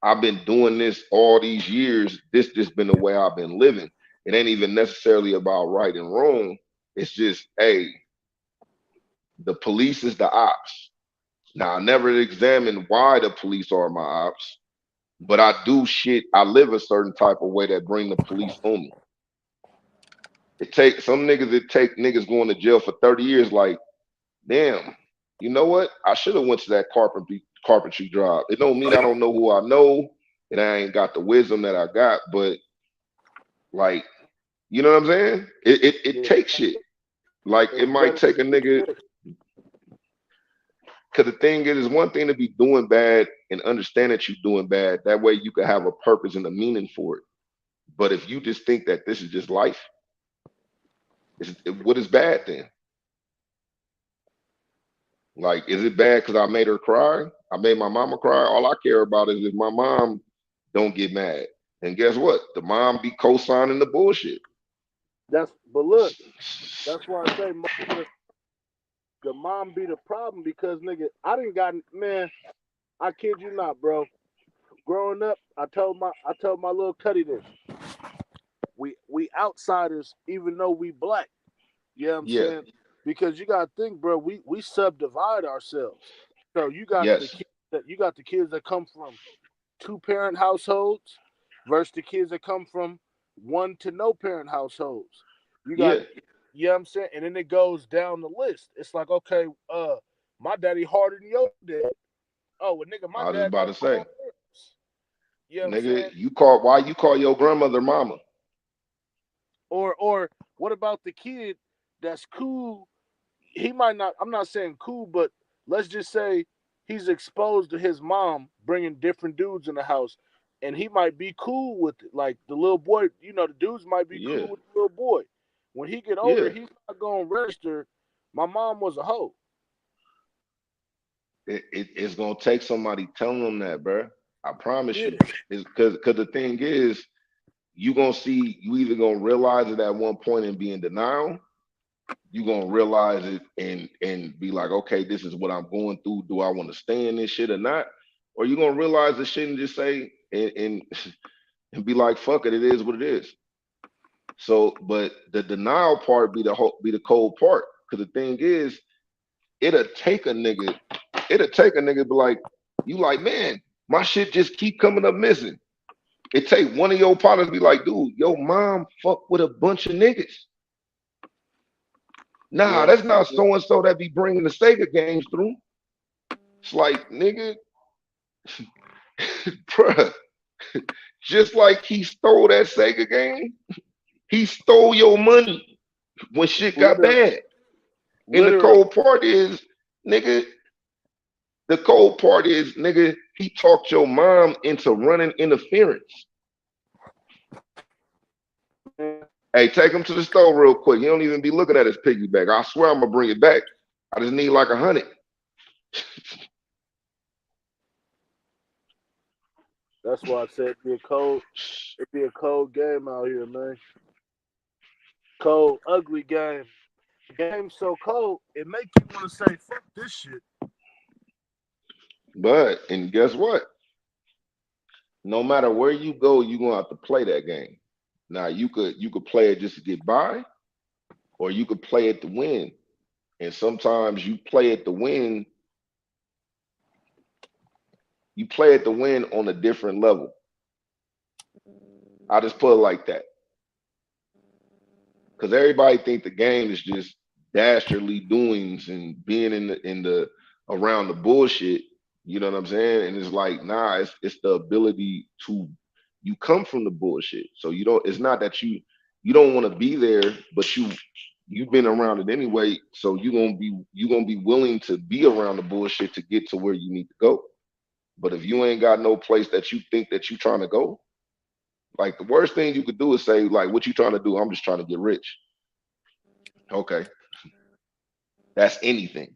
I've been doing this all these years. This just been the way I've been living. It ain't even necessarily about right and wrong. It's just, hey, the police is the ops. Now I never examine why the police are my ops, but I do shit. I live a certain type of way that bring the police on me. It take some niggas. It take niggas going to jail for 30 years. Like, damn, you know what? I should have went to that carpentry job. It don't mean I don't know who I know, and I ain't got the wisdom that I got, but like, you know what I'm saying? It yeah. takes shit. Like it It's might better to take a be nigga. fair. Cause the thing is, it's one thing to be doing bad and understand that you're doing bad. That way you can have a purpose and a meaning for it. But if you just think that this is just life, what is bad then? Like, is it bad because I made her cry? I made my mama cry. All I care about is if my mom don't get mad. And guess what? The mom be co-signing the bullshit. But look, that's why I say the mom be the problem because nigga, I didn't got man. I kid you not, bro. Growing up, I told my little Cuddy this. We outsiders, even though we black. You know what I'm Yeah. saying? Because you gotta think, bro. We subdivide ourselves. So Yes. you got the kids that come from two parent households versus the kids that come from one to no parent households. You got, Yeah. you know what I'm saying? And then it goes down the list. It's like, okay, my daddy harder than your dad. Oh, well, nigga, my I was just dad about don't to know say, this. You know what I'm nigga, saying? why you call your grandmother mama? Or what about the kid that's cool? He might not. I'm not saying cool, but let's just say he's exposed to his mom bringing different dudes in the house, and he might be cool with it. Like the little boy, the dudes might be Yeah. cool with the little boy. When he get older, Yeah. he's not gonna register. My mom was a hoe. It's gonna take somebody telling them that, bro. I promise Yeah, you. It's because the thing is, you either gonna realize it at one point and be in denial, you gonna realize it and be like, okay, this is what I'm going through. Do I want to stay in this shit or not? Or you gonna realize the shit and just say and and be like, fuck it, it is what it is. So, but the denial part be the cold part. Because the thing is, it'll take a nigga. It'll take a nigga be like, you like, man, my shit just keep coming up missing. It take one of your partners be like, dude, your mom fuck with a bunch of niggas. Nah, Yeah. that's not so and so that be bringing the Sega games through. It's like, nigga, bruh, just like he stole that Sega game, he stole your money when shit got Literally. bad. And the Literally. cold part is, nigga, the cold part is, nigga, he talked your mom into running interference. Hey, take him to the store real quick. He don't even be looking at his piggyback. I swear I'm gonna bring it back. I just need like 100. That's why I said it'd be a cold game out here, man. Cold, ugly game. Game so cold, it make you want to say, fuck this shit. But and guess what? No matter where you go, you're gonna have to play that game. Now you could play it just to get by, or you could play it to win. And sometimes you play it to win, you play it to win on a different level. I just put it like that. Because everybody think the game is just dastardly doings and being in the around the bullshit. You know what I'm saying? And it's like, nah, it's the ability to you come from the bullshit. So you don't. It's not that you don't want to be there, but you've been around it anyway. So you gonna be willing to be around the bullshit to get to where you need to go. But if you ain't got no place that you think that you trying to go, like the worst thing you could do is say, like, what you trying to do? I'm just trying to get rich. Okay. That's anything.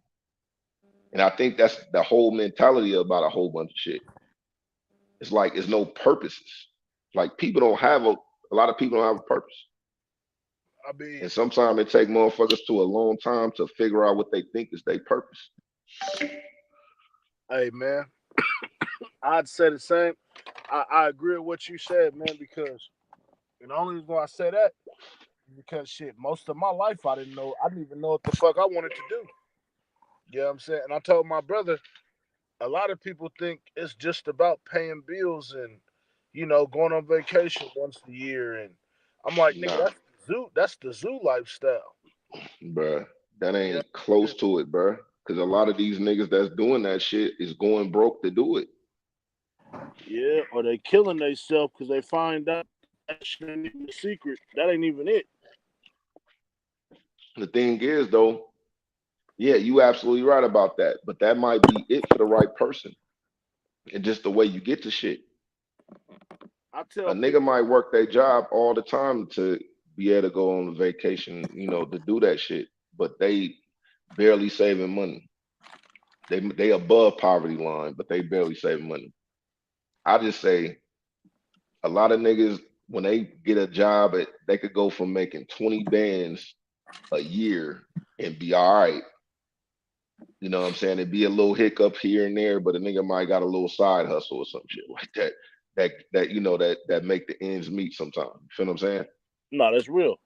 And I think that's the whole mentality about a whole bunch of shit. It's like it's no purposes. Like people don't have a lot of people don't have a purpose. I mean, And sometimes it take motherfuckers to a long time to figure out what they think is their purpose. hey man, I'd say the same. I agree with what you said, man, because and the only reason why I say that is because shit, most of my life I didn't even know what the fuck I wanted to do. You know what I'm saying? And I told my brother, a lot of people think it's just about paying bills and going on vacation once a year. And I'm like, nigga, Nah, that's the zoo lifestyle. bruh. That Yeah, ain't close to it, bruh. Cause a lot of these niggas that's doing that shit is going broke to do it. yeah, or they killing themselves because they find out that shit ain't even a secret. That ain't even it. The thing is though, yeah, you absolutely right about that. But that might be it for the right person. And just the way you get to shit. I A tell nigga people, might work their job all the time to be able to go on vacation, to do that shit, but they barely saving money. They above poverty line, but they barely saving money. I just say a lot of niggas when they get a job they could go from making 20 bands a year and be all right. You know what I'm saying? It'd be a little hiccup here and there, but a nigga might got a little side hustle or some shit like that. That make the ends meet sometimes. You feel what I'm saying? no, that's real.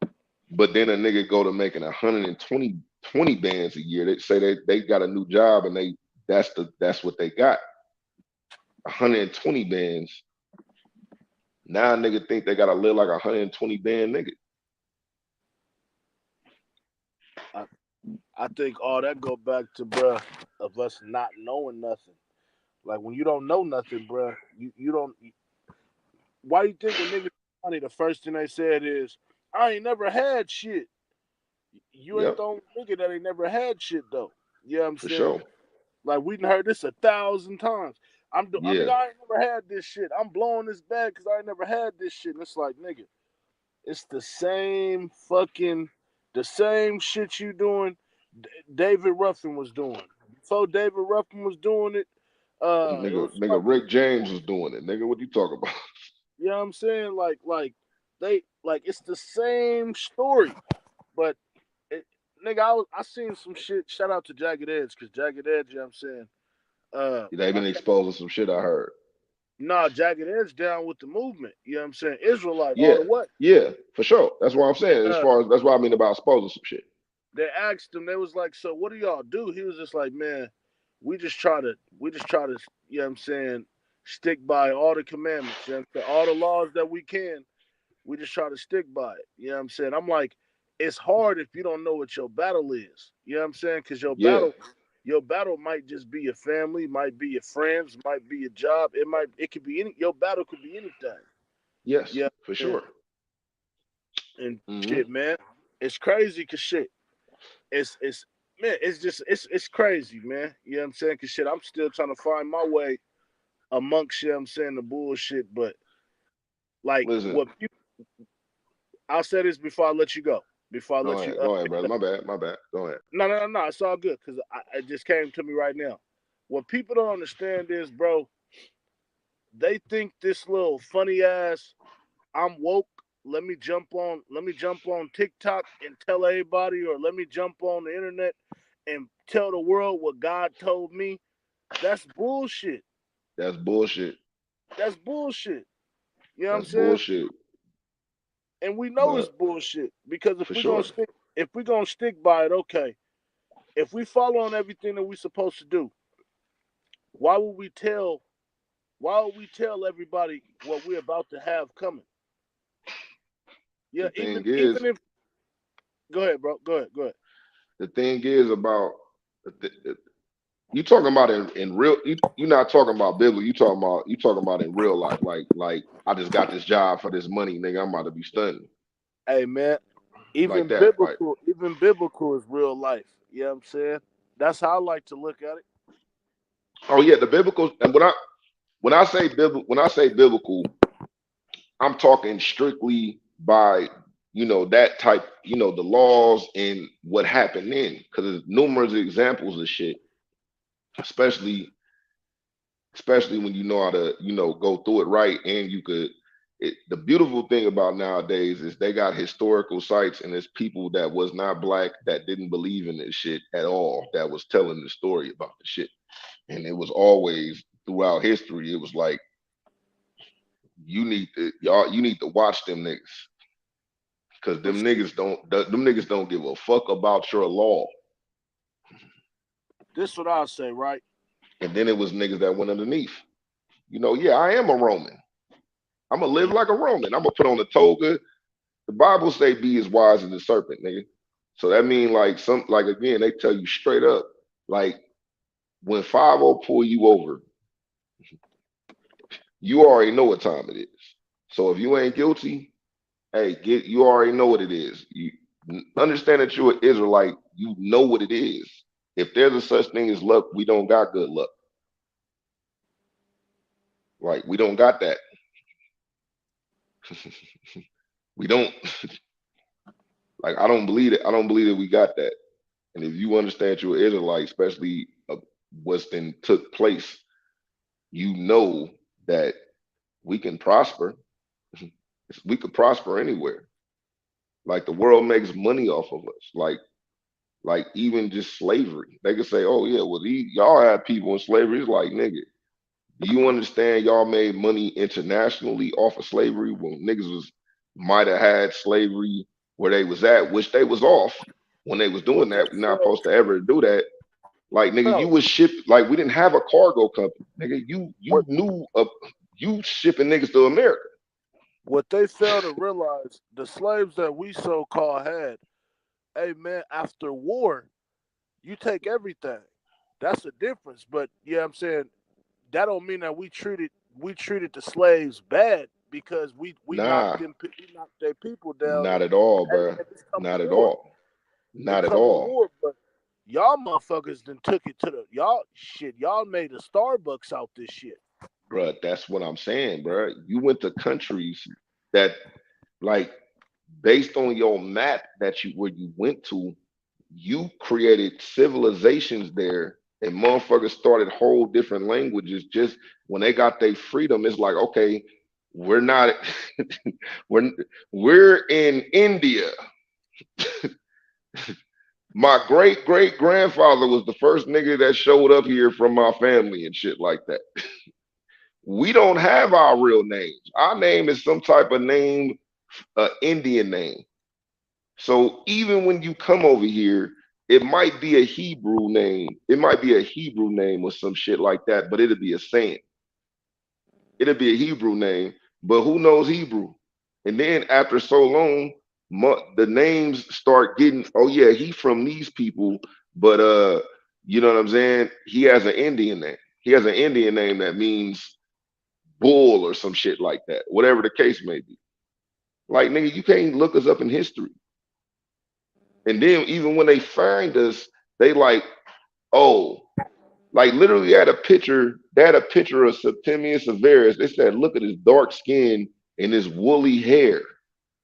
But then a nigga go to making 120 bands a year. They say they got a new job and that's what they got. 120 bands. Now a nigga think they gotta live like a 120 band nigga. I, I think all that go back to bruh of us not knowing nothing. Like when you don't know nothing, bruh, you don't. Why you think when niggas money, the first thing they said is, "I ain't never had shit." You ain't Yep, the only nigga that ain't never had shit though. You know what I'm for saying? sure. Like we done heard this 1,000 times. Yeah, Nigga, I ain't never had this shit. I'm blowing this bag because I ain't never had this shit. And it's like, nigga, it's the same shit you doing. David Ruffin was doing before David Ruffin was doing it. It nigga, was nigga, fucking. Rick James was doing it. Nigga, what you talking about? You know what I'm saying? Like it's the same story, but it, nigga, I seen some shit. Shout out to Jagged Edge because Jagged Edge. You know what I'm saying? They I been can't. exposing some shit I heard. Nah, Jagged Edge down with the movement. You know what I'm saying? Israelite all Yeah, the way. yeah, for sure. That's what I'm saying. As Uh, far as that's what I mean about exposing some shit. they asked him, they was like, "So what do y'all do?" He was just like, "Man, we just try to, you know what I'm saying, stick by all the commandments, you know what I'm saying? All the laws that we can, we just try to stick by it." You know what I'm saying? I'm like, it's hard if you don't know what your battle is. You know what I'm saying? Because Yeah. your battle might just be your family, might be your friends, might be your job. It could be any. Your battle could be anything. Yes, Yeah, for and, sure. and Hmm. shit, man, it's crazy. Cause shit, it's man, it's just it's crazy, man. You know what I'm saying? Cause shit, I'm still trying to find my way amongst, you know what I'm saying, the bullshit. But like Listen, what people, I'll say this before I let you go. Before I let you go ahead, brother. My bad, my bad. Go ahead. no, it's all good because it just came to me right now. What people don't understand is, bro, they think this little funny ass I'm woke. Let me jump on TikTok and tell everybody, or let me jump on the internet and tell the world what God told me. That's bullshit. That's bullshit. That's bullshit. You know what I'm That's saying? bullshit. And we know it's But bullshit because for sure, if we're gonna stick by it, okay. If we follow on everything that we're supposed to do, why would we tell why would we tell everybody what we're about to have coming? Yeah, the thing even is, if go ahead, bro. Go ahead. the thing is about you talking about in real. You're not talking about biblical. You talking about in real life. Like I just got this job for this money, nigga. I'm about to be stunning Hey man, like that. Like even biblical is real life. You know what I'm saying? That's how I like to look at it. oh yeah, the biblical. And when I say biblical, I'm talking strictly by that type, the laws and what happened then, because there's numerous examples of shit, especially especially when you know how to go through it right, and the beautiful thing about nowadays is they got historical sites, and there's people that was not black that didn't believe in this shit at all that was telling the story about the shit, and it was always throughout history. It was like you need to watch them niggas. Cause But see, them niggas don't give a fuck about your law. this is what I'll say, right? And then it was niggas that went underneath. Yeah, I am a Roman. I'm gonna live like a Roman. I'm gonna put on a toga. The Bible say be as wise as the serpent, nigga. So that mean like again, they tell you straight up, like when 50 pull you over, you already know what time it is. So if you ain't guilty, hey, you already know what it is. You understand that you're an Israelite, you know what it is. If there's a such thing as luck, we don't got good luck. Like we don't got that. We don't. Like I don't believe it. I don't believe that we got that. And if you understand you're an Israelite, especially what's then took place, you know that we can prosper. We could prosper anywhere. Like the world makes money off of us. Like even just slavery. They could say, "Oh yeah, well y'all had people in slavery." It's like, nigga, do you understand y'all made money internationally off of slavery when niggas was might have had slavery where they was at, which they was off when they was doing What they that. We're not failed, supposed to ever do that. Like nigga, you bro, was ship like we didn't have a cargo company. Nigga, you what knew of you shipping niggas to America. what they failed to realize, the slaves that we so called had, hey man, after war, you take everything. That's the difference. But yeah, I'm saying that don't mean that we treated the slaves bad because Nah, we knocked their people down not and at all, hey bro. man, this come Not with at war. all. It Not at come with all. war, but y'all motherfuckers then took it to the y'all shit. Y'all made a Starbucks out this shit. Bruh, that's what I'm saying, bruh. You went to countries that like based on your map that you where you went to, you created civilizations there, and motherfuckers started whole different languages. Just when they got their freedom, it's like, okay, we're not we're we're in India. My great great grandfather was the first nigga that showed up here from my family and shit like that. We don't have our real names. Our name is some type of name, Indian name. So even when you come over here, it might be a Hebrew name. It might be a Hebrew name or some shit like that, but it'll be a saying. It'll be a Hebrew name, but who knows Hebrew? And then after so long, the names start getting, oh yeah, he from these people, but you know what I'm saying? He has an Indian name. He has an Indian name that means bull or some shit like that, whatever the case may be. Like nigga, you can't look us up in history. And then even when they find us, they like, oh, like literally had a picture, they had a picture of Septimius Severus. They said, look at his dark skin and his woolly hair.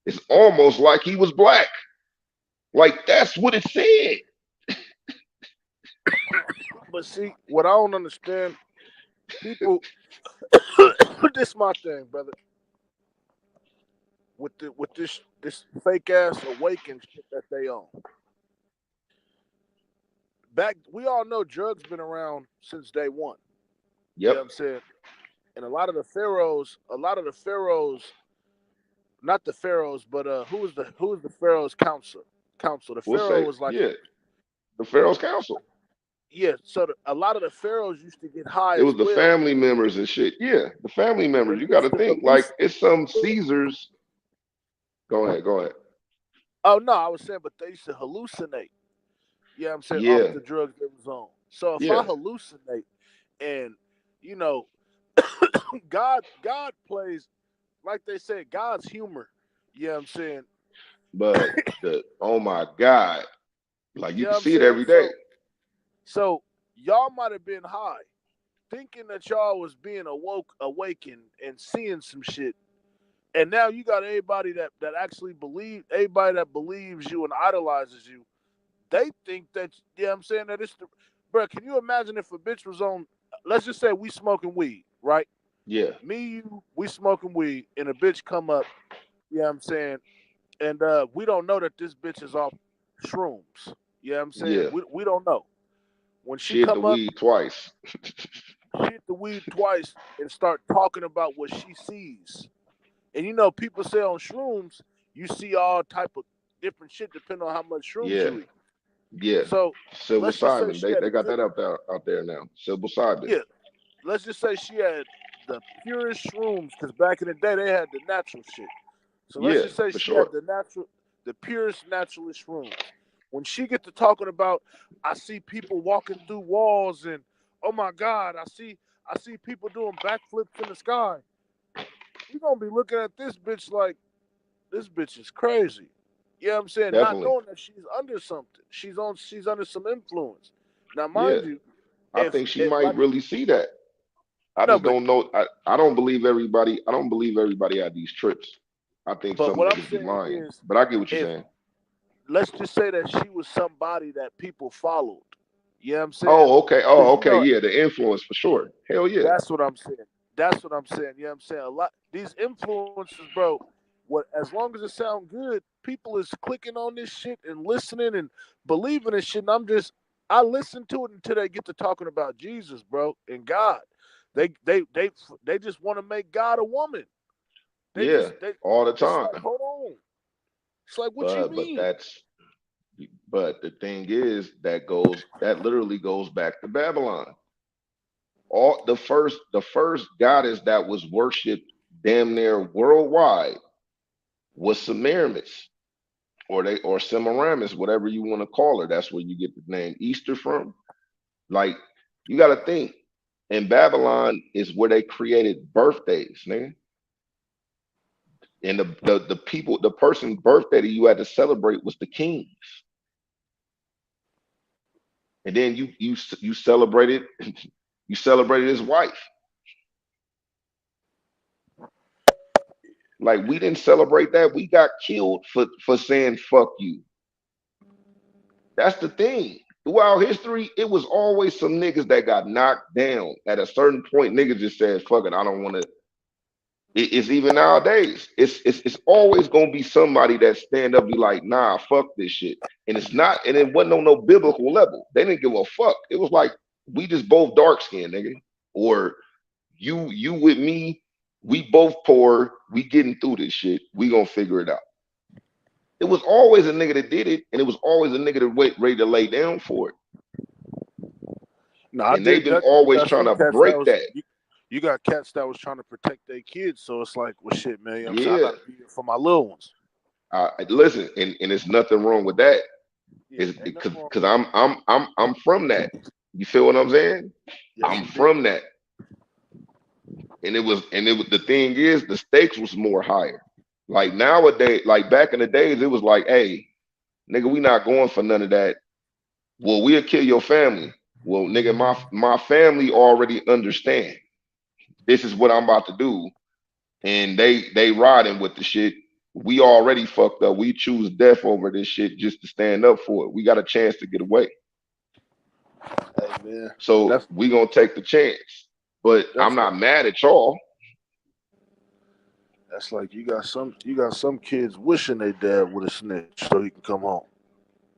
It's almost like he was black. Like that's what it said. But see, what I don't understand, people. This my thing, brother. With this fake ass awakened shit that they own. We all know drugs been around since day one. You know Yep. what I'm saying? And a lot of the pharaohs, not the pharaohs, but who was the pharaoh's council? The We'll pharaoh say, was like, yeah, the Pharaoh's council. yeah. So a lot of the pharaohs used to get high It as was the well, family members and shit. Yeah, the family members. and You they got to used to think like hallucinate. it's some Caesars. Go ahead, go ahead. Oh no, I was saying, but they used to hallucinate. You know what I'm saying, off Yeah, the drugs they was on. So if I yeah, hallucinate and you know, God plays like they said, God's humor. You know what I'm saying? but the oh my God, like you You know can what I'm see it saying? every day. So y'all might have been high, thinking that y'all was being awakened and seeing some shit. And now you got everybody that actually everybody that believes you and idolizes you, they think that, you know what I'm saying, that it's the, bro, can you imagine if a bitch was on, let's just say we smoking weed, right? Yeah, Me, you, we smoking weed, and a bitch come up, you know what I'm saying, and we don't know that this bitch is off shrooms. You know what I'm saying? yeah. We don't know. When she She hit the come up, weed twice. she hit the weed twice and start talking about what she sees. And you know, people say on shrooms, you see all type of different shit depending on how much shrooms Yeah, you eat. yeah. So let's just say Psilocybin. she They had a got good, that out there now. Psilocybin. yeah. Let's just say she had the purest shrooms because back in the day they had the natural shit. So let's Yeah, just say for she had sure. the purest naturalist shrooms. When she get to talking about, I see people walking through walls and oh my God, I see people doing backflips in the sky. You're gonna be looking at this bitch like this bitch is crazy. You know what I'm saying? Not Definitely. knowing that she's under something. She's under some influence. Now Yeah. mind you, I think she if might like really see that. I no, just don't know. I don't believe everybody. I don't believe everybody had these trips. I think but some what I'm niggas be saying lying. is But I get what you're if saying. let's just say that she was somebody that people followed. You know what I'm saying? Oh, okay. Oh, Because you okay. know Yeah, the influence for sure. Hell yeah. that's what I'm saying. That's what I'm saying. You know what I'm saying? A lot these influences, bro. What as long as it sound good, people is clicking on this shit and listening and believing this shit. And I listen to it until they get to talking about Jesus, bro, and God. They just want to make God a woman. They Yeah. just they. All the It's like time. hold on. It's like what you But mean? that's but the thing is that literally goes back to Babylon. All the first goddess that was worshipped damn near worldwide was Semiramis or Semiramis, whatever you want to call her. That's where you get the name Easter from. Like you got to think, in Babylon is where they created birthdays, nigga. And the people, the person's birthday that you had to celebrate was the king. And then you celebrated you celebrated his wife. Like we didn't celebrate that. We got killed for saying fuck you. That's the thing. Throughout history, it was always some niggas that got knocked down. At a certain point, niggas just said, fuck it, I don't want to. It's even nowadays. It's always gonna be somebody that stand up and be like, nah, fuck this shit. And it's not, and it wasn't on no biblical level. They didn't give a fuck. It was like we just both dark skinned, nigga. Or you with me, we both poor, we getting through this shit. We gonna figure it out. It was always a nigga that did it, and it was always a nigga that ready to lay down for it. No, I And they've did been that. always Got trying some to cats that break was that. you got cats that was trying to protect their kids, so it's like, well, shit, man. You know what I'm saying? I Yeah. gotta be here for my little ones. Listen, and it's nothing wrong with that. Yeah, It's ain't nothing wrong because with that. I'm from that. You feel what I'm saying? Yes, I'm indeed. from that. And it was the thing is the stakes was more higher. Like nowadays, like back in the days, it was like, hey, nigga, we not going for none of that. Well, we'll kill your family. Well, nigga, my family already understand. This is what I'm about to do. And they riding with the shit. We already fucked up. We choose death over this shit just to stand up for it. We got a chance to get away. Hey, man, So that's we gonna take the chance. But I'm that's not like mad at y'all. you got some kids wishing their dad would have snitched so he can come home.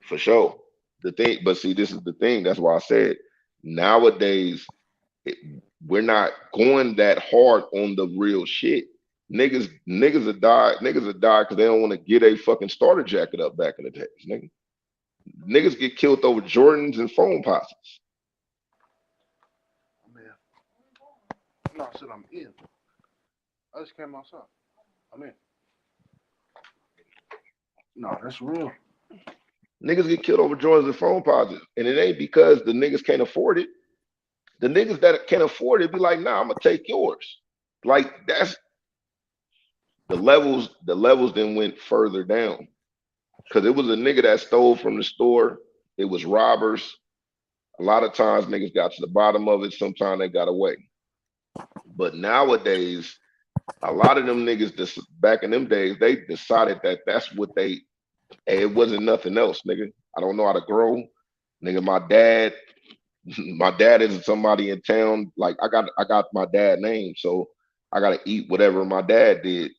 For sure. The thing, but see, this is the thing. That's why I said nowadays it, we're not going that hard on the real shit. Niggas have died. Niggas have died because they don't want to get a fucking starter jacket up back in the days. Niggas get killed over Jordans and phone posits. Man, no, I said I'm in. I just came outside. I'm in. No, that's real. Niggas get killed over Jordans and phone posits, and it ain't because the niggas can't afford it. The niggas that can't afford it be like, nah, I'm gonna take yours. Like that's the levels. The levels then went further down because it was a nigga that stole from the store. It was robbers. A lot of times niggas got to the bottom of it. Sometimes they got away. But nowadays, a lot of them niggas back in them days, they decided that that's what they. Hey, it wasn't nothing else, nigga. I don't know how to grow, nigga. My dad, my dad isn't somebody in town. Like I got my dad name, so I gotta eat whatever my dad did.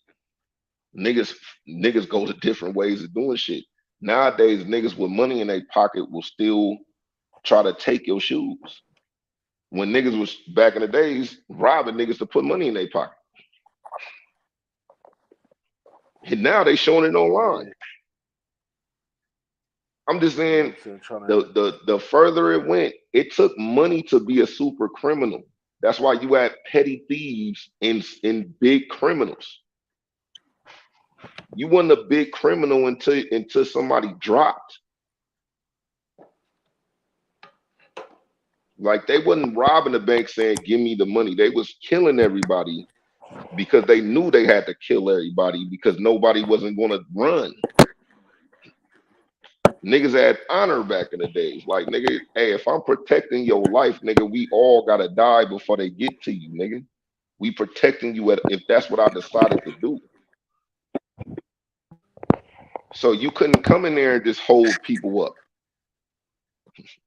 Niggas, niggas go to different ways of doing shit. Nowadays, niggas with money in their pocket will still try to take your shoes. When niggas was back in the days robbing niggas to put money in their pocket. And now they showing it online. Yeah, I'm just you know what saying I'm saying? Trying to the further it went, it took money to be a super criminal. That's why you had petty thieves in big criminals. You wasn't a big criminal until somebody dropped. Like they wasn't robbing the bank saying, "Give me the money." They was killing everybody because they knew they had to kill everybody because nobody wasn't going to run. Niggas had honor back in the days. Like, nigga, hey, if I'm protecting your life, nigga, we all gotta die before they get to you, nigga. We protecting you if that's what I decided to do. So you couldn't come in there and just hold people up.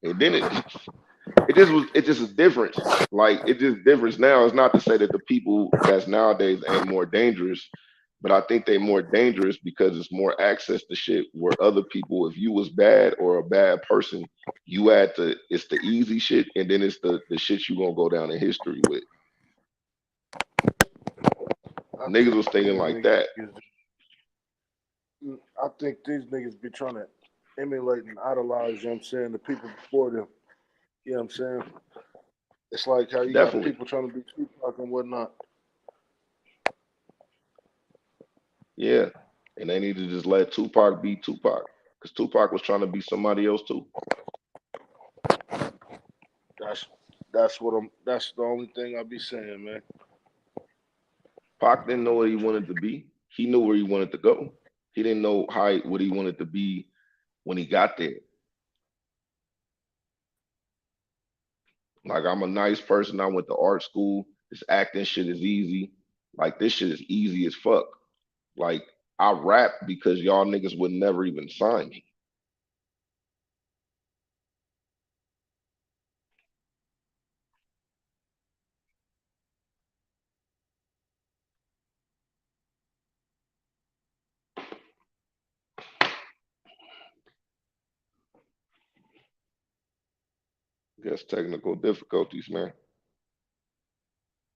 And then it just a difference. Like it just difference now. It's not to say that the people that's nowadays ain't more dangerous, but I think they more dangerous because it's more access to shit where other people, if you was bad or a bad person, you had to it's the easy shit and then it's the shit you gonna go down in history with. I Niggas think was thinking these like that. niggas, I think these niggas be trying to emulate and idolize, you know what I'm saying, the people before them. You know what I'm saying? It's like how you got Definitely. people trying to be Tupac and whatnot. Yeah. And they need to just let Tupac be Tupac. Because Tupac was trying to be somebody else too. That's that's what I'm. That's the only thing I be saying, man. Pac didn't know what he wanted to be. He knew where he wanted to go. He didn't know what he wanted to be when he got there. Like I'm a nice person. I went to art school. This acting shit is easy. Like this shit is easy as fuck. Like I rap because y'all niggas would never even sign me. Guess technical difficulties, man.